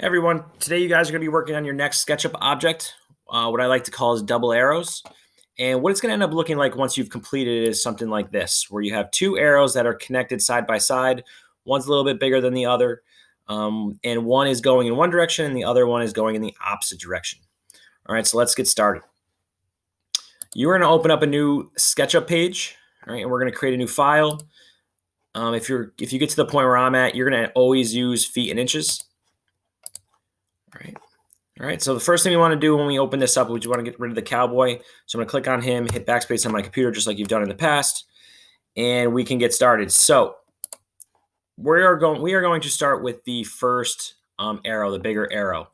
Hey everyone, today you guys are going to be working on your next SketchUp object, what I like to call is double arrows. And what it's going to end up looking like once you've completed it is something like this, where you have two arrows that are connected side by side. One's a little bit bigger than the other, and one is going in one direction and the other one is going in the opposite direction. All right, so let's get started. You're going to open up a new SketchUp page, all right, and we're going to create a new file. If you get to the point where I'm at, you're going to always use feet and inches. All right, so the first thing we want to do when we open this up is we want to get rid of the cowboy. So I'm going to click on him, hit backspace on my computer just like you've done in the past, and we can get started. So we are going to start with the first arrow, the bigger arrow.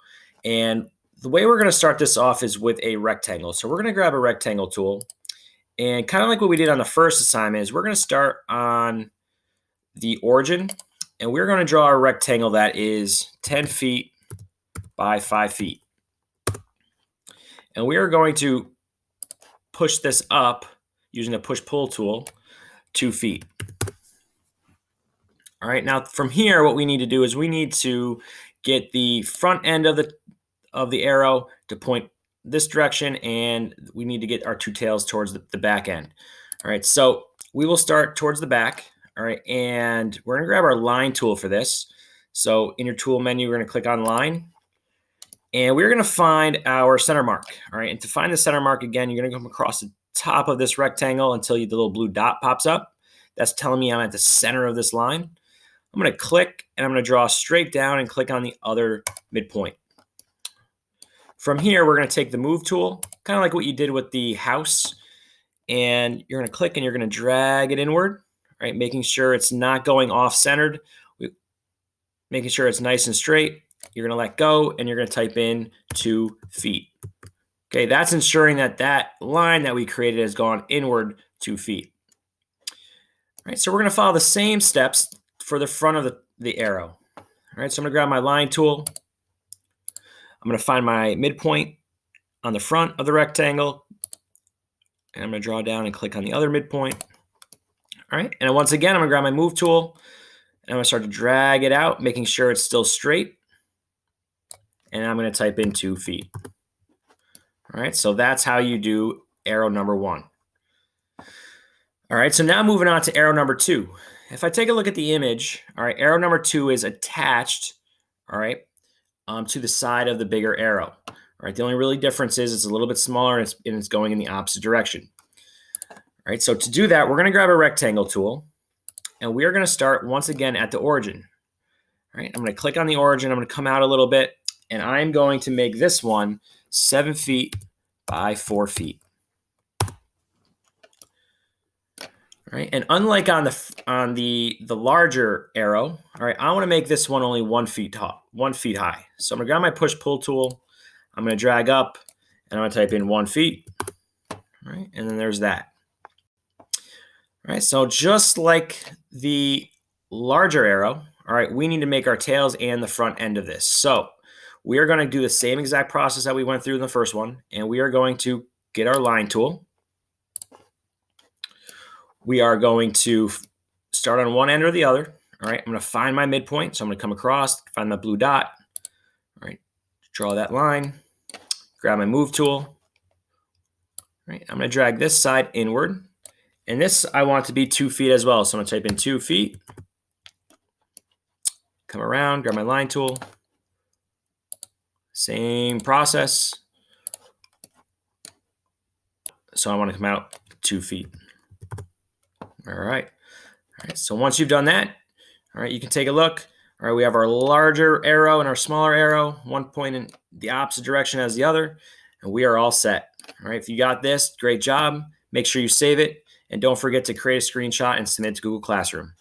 And the way we're going to start this off is with a rectangle. So we're going to grab a rectangle tool, and kind of like what we did on the first assignment is we're going to start on the origin, and we're going to draw a rectangle that is 10 feet by 5 feet. And we are going to push this up using the push-pull tool 2 feet. All right, now from here, what we need to do is we need to get the front end of the arrow to point this direction, and we need to get our two tails towards the back end. All right, so we will start towards the back. All right, and we're gonna grab our line tool for this. So in your tool menu, we're gonna click on line. And we're going to find our center mark. All right. And to find the center mark again, you're going to come across the top of this rectangle until the little blue dot pops up. That's telling me I'm at the center of this line. I'm going to click and I'm going to draw straight down and click on the other midpoint. From here, we're going to take the move tool, kind of like what you did with the house. And you're going to click and you're going to drag it inward, right? Making sure it's not going off centered, making sure it's nice and straight. You're going to let go and you're going to type in 2 feet. Okay, that's ensuring that that line that we created has gone inward 2 feet. All right, so we're going to follow the same steps for the front of the arrow. All right, so I'm going to grab my line tool. I'm going to find my midpoint on the front of the rectangle. And I'm going to draw down and click on the other midpoint. All right, and once again, I'm going to grab my move tool. And I'm going to start to drag it out, making sure it's still straight. And I'm going to type in 2 feet. All right, so that's how you do arrow number 1. All right, so now moving on to arrow number 2. If I take a look at the image, all right, arrow number 2 is attached, all right, to the side of the bigger arrow. All right, the only really difference is it's a little bit smaller and it's going in the opposite direction. All right, so to do that, we're going to grab a rectangle tool, and we are going to start once again at the origin. All right, I'm going to click on the origin. I'm going to come out a little bit. And I'm going to make this one 7 feet by 4 feet. All right, and unlike on the larger arrow, all right, I want to make this one only 1 feet tall, 1 feet high. So I'm gonna grab my push-pull tool. I'm gonna drag up, and I'm gonna type in 1 feet. All right, and then there's that. All right, so just like the larger arrow, all right, we need to make our tails and the front end of this. So we are going to do the same exact process that we went through in the first one, and we are going to get our line tool. We are going to start on one end or the other. All right, I'm going to find my midpoint, so I'm going to come across, find my blue dot. All right, draw that line, grab my move tool. All right, I'm going to drag this side inward, and this I want to be 2 feet as well, so I'm going to type in 2 feet. Come around, grab my line tool. Same process. So I want to come out 2 feet. All right. All right. So once you've done that, all right, you can take a look. All right, we have our larger arrow and our smaller arrow, one point in the opposite direction as the other, and we are all set. All right, if you got this, great job. Make sure you save it, and don't forget to create a screenshot and submit to Google Classroom.